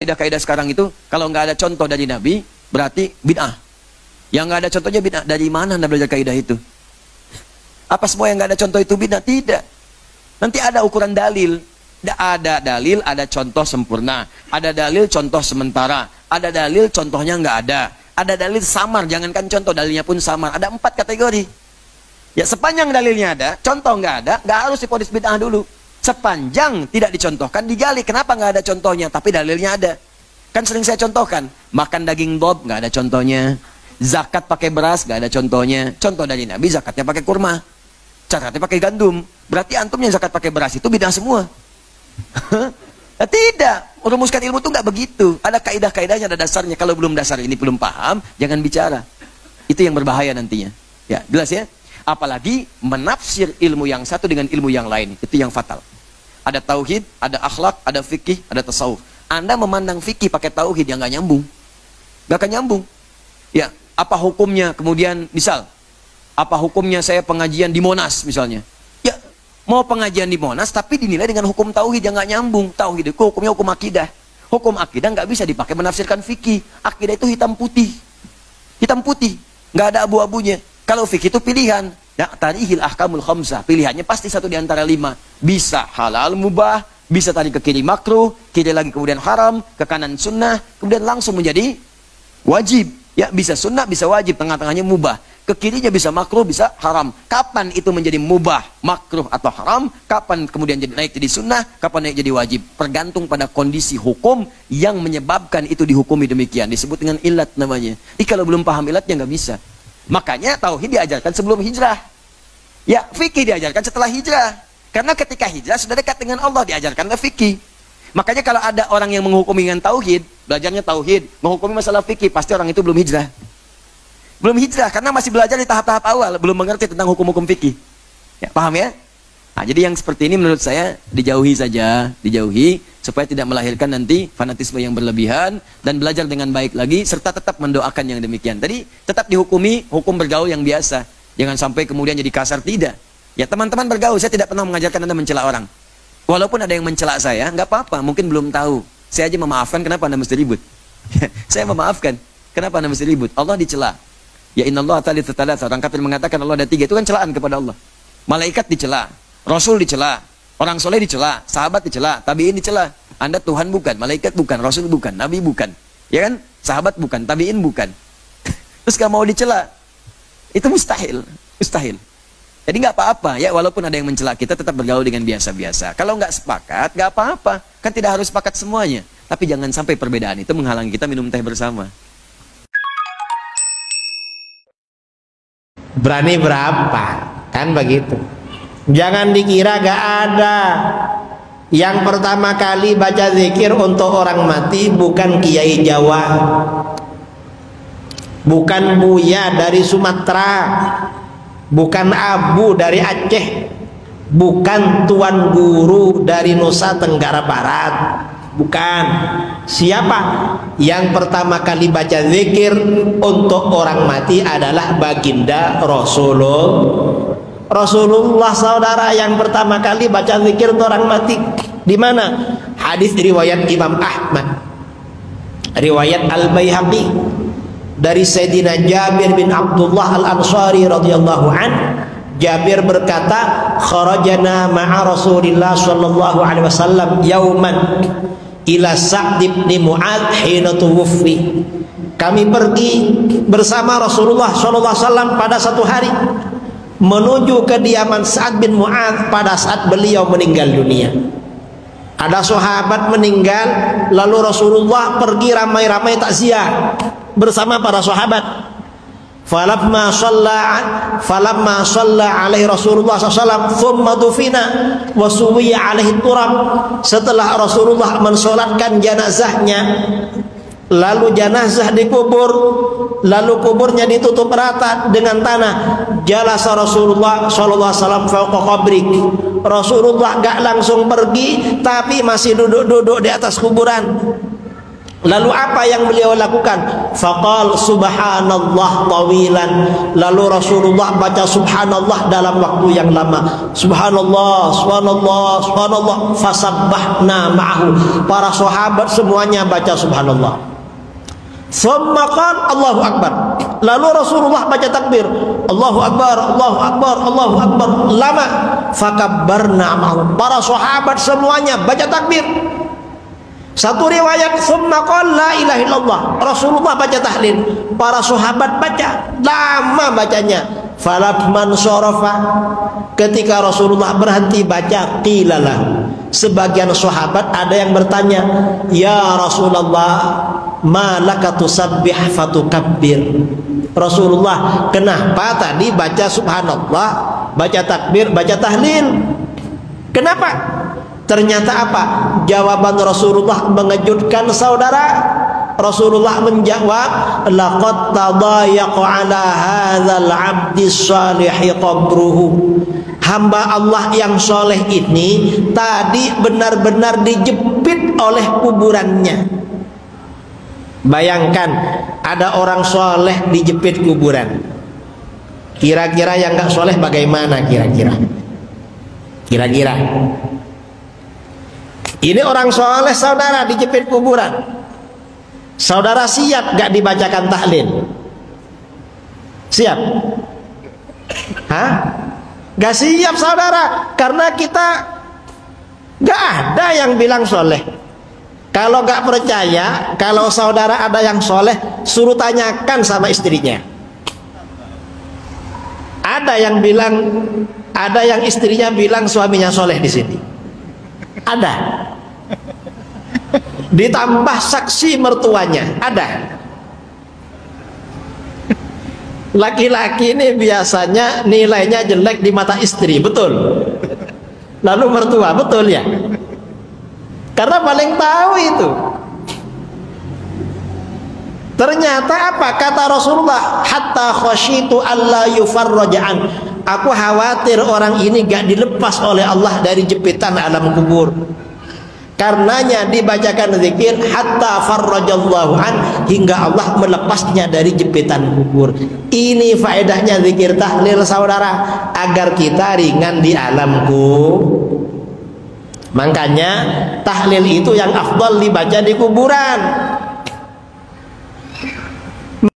kaidah-kaidah sekarang itu kalau nggak ada contoh dari Nabi berarti bid'ah. Yang nggak ada contohnya bid'ah. Dari mana Anda belajar kaidah itu? Apa semua yang nggak ada contoh itu bid'ah? Tidak. Nanti ada ukuran dalil. Ada dalil, ada contoh sempurna. Ada dalil, contoh sementara. Ada dalil, contohnya nggak ada. Ada dalil samar, jangankan contoh, dalilnya pun samar. Ada 4 kategori. Ya, sepanjang dalilnya ada, contoh nggak ada, nggak harus divonis bid'ah dulu. Sepanjang tidak dicontohkan, digali. Kenapa nggak ada contohnya, tapi dalilnya ada? Kan sering saya contohkan. Makan daging dob, nggak ada contohnya. Zakat pakai beras, nggak ada contohnya. Contoh dari Nabi, zakatnya pakai kurma. Zakatnya pakai gandum. Berarti antumnya zakat pakai beras itu bid'ah semua. Nah, tidak, merumuskan ilmu itu nggak begitu. Ada kaidah-kaidahnya, ada dasarnya. Kalau belum dasar ini belum paham, jangan bicara. Itu yang berbahaya nantinya. Ya, jelas ya. Apalagi menafsir ilmu yang satu dengan ilmu yang lain, itu yang fatal. Ada tauhid, ada akhlak, ada fikih, ada tasawuf. Anda memandang fikih pakai tauhid yang nggak nyambung, nggak akan nyambung. Ya, apa hukumnya? Kemudian misal, apa hukumnya saya pengajian di Monas misalnya? Mau pengajian di Monas tapi dinilai dengan hukum tauhid yang nggak nyambung. Tauhid itu hukumnya hukum akidah. Hukum akidah nggak bisa dipakai menafsirkan fikih. Akidah itu hitam putih. Hitam putih, nggak ada abu-abunya. Kalau fikih itu pilihan. Ya, tarihil ahkamul khamsah. Pilihannya pasti satu di antara 5. Bisa halal mubah, bisa tarik ke kiri makruh, kiri lagi kemudian haram, ke kanan sunnah, kemudian langsung menjadi wajib. Ya, bisa sunnah, bisa wajib, tengah-tengahnya mubah. Ke kirinya bisa makruh, bisa haram. Kapan itu menjadi mubah, makruh atau haram? Kapan kemudian jadi naik jadi sunnah? Kapan naik jadi wajib? Tergantung pada kondisi hukum yang menyebabkan itu dihukumi demikian. Disebut dengan ilat namanya. Jadi kalau belum paham ilatnya nggak bisa. Makanya tauhid diajarkan sebelum hijrah. Ya, fikih diajarkan setelah hijrah. Karena ketika hijrah sudah dekat dengan Allah, diajarkanlah fikih. Makanya kalau ada orang yang menghukumi dengan tauhid, belajarnya tauhid, menghukumi masalah fikih, pasti orang itu belum hijrah. Belum hijrah, karena masih belajar di tahap-tahap awal, belum mengerti tentang hukum-hukum fikih. Ya, paham ya? Nah, jadi yang seperti ini menurut saya dijauhi saja, dijauhi, supaya tidak melahirkan nanti fanatisme yang berlebihan, dan belajar dengan baik lagi, serta tetap mendoakan yang demikian. Tadi tetap dihukumi hukum bergaul yang biasa. Jangan sampai kemudian jadi kasar, tidak. Ya, teman-teman bergaul, saya tidak pernah mengajarkan Anda mencela orang. Walaupun ada yang mencela saya, nggak apa-apa, mungkin belum tahu. Saya aja memaafkan, kenapa Anda mesti ribut? Saya memaafkan, kenapa Anda mesti ribut? Allah dicela. Ya innallaha thalithu tsalatsa. Orang kafir mengatakan Allah ada 3, itu kan celaan kepada Allah. Malaikat dicela, Rasul dicela, orang soleh dicela, sahabat dicela, tabiin dicela. Anda Tuhan bukan, malaikat bukan, Rasul bukan, Nabi bukan. Ya kan? Sahabat bukan, tabiin bukan. Terus kamu mau dicela? Itu mustahil, mustahil. Jadi nggak apa-apa ya, walaupun ada yang mencela kita tetap bergaul dengan biasa-biasa. Kalau nggak sepakat, nggak apa-apa. Kan tidak harus sepakat semuanya. Tapi jangan sampai perbedaan itu menghalangi kita minum teh bersama. Berani berapa? Kan begitu. Jangan dikira gak ada. Yang pertama kali baca zikir untuk orang mati bukan Kiai Jawa, bukan Buya dari Sumatera, bukan Abu dari Aceh, bukan Tuan Guru dari Nusa Tenggara Barat. Bukan. Siapa? Yang pertama kali baca zikir untuk orang mati adalah baginda Rasulullah saudara, yang pertama kali baca zikir untuk orang mati. Di mana? Hadis riwayat Imam Ahmad, riwayat Al-Baihaqi dari Sayyidina Jabir bin Abdullah Al-Ansari radhiyallahu an. Jabir berkata, kharajana ma'a Rasulillah sallallahu alaihi wasallam yauman ila Sa'd bin Mu'adz hina tuwfi. Kami pergi bersama Rasulullah sallallahu alaihi wasallam pada satu hari menuju kediaman Sa'd bin Mu'adz pada saat beliau meninggal dunia. Ada sahabat meninggal, lalu Rasulullah pergi ramai-ramai takziah bersama para sahabat. Falamma shalla alaihi Rasulullah SAW thumma dufina wa suwiya alaihi turab. Setelah Rasulullah mensolatkan jenazahnya, lalu jenazah dikubur, lalu kuburnya ditutup rata dengan tanah. Jalasa Rasulullah SAW fauqa qabri. Rasulullah gak langsung pergi, tapi masih duduk-duduk di atas kuburan. Lalu apa yang beliau lakukan? Faqal subhanallah tawilan. Lalu Rasulullah baca subhanallah dalam waktu yang lama. Subhanallah, subhanallah, subhanallah. Fasabbahna ma'ahu. Para sahabat semuanya baca subhanallah. Thumma qala Allahu akbar. Lalu Rasulullah baca takbir. Allahu akbar, Allahu akbar, Allahu akbar. Lama. Fakabbarna ma'ahu. Para sahabat semuanya baca takbir. Satu riwayat summa qala la ilaha illallah. Rasulullah baca tahlil, para sahabat baca, lama bacanya. Falatman sorofa, ketika Rasulullah berhenti baca, qilalah. Sebagian sahabat ada yang bertanya, ya Rasulullah, ma laka tusabbih fatukabbir. Rasulullah, kenapa tadi baca subhanallah, baca takbir, baca tahlil? Kenapa? Ternyata apa? Jawaban Rasulullah mengejutkan saudara. Rasulullah menjawab, laqad tadayaqa ala hadzal 'abdi shalihi qabruhu. Hamba Allah yang soleh ini tadi benar-benar dijepit oleh kuburannya. Bayangkan ada orang soleh dijepit kuburan. Kira-kira yang nggak soleh bagaimana kira-kira? Kira-kira ini orang soleh saudara dijepit kuburan. Saudara siap gak dibacakan tahlil? Siap? Hah? Gak siap saudara, karena kita gak ada yang bilang soleh. Kalau gak percaya, kalau saudara ada yang soleh, suruh tanyakan sama istrinya. Ada yang bilang, ada yang istrinya bilang suaminya soleh di sini. Ada. Ditambah saksi mertuanya, ada. Laki-laki ini biasanya nilainya jelek di mata istri, betul. Lalu mertua, betul ya? Karena paling tahu itu. Ternyata apa? Kata Rasulullah, hatta khasyitu alla yufarraja'an. Aku khawatir orang ini gak dilepas oleh Allah dari jepitan alam kubur. Karenanya dibacakan zikir hatta farrajallahu an, hingga Allah melepasnya dari jepitan kubur. Ini faedahnya zikir tahlil saudara, agar kita ringan di alam kubur. Makanya tahlil itu yang afdal dibaca di kuburan.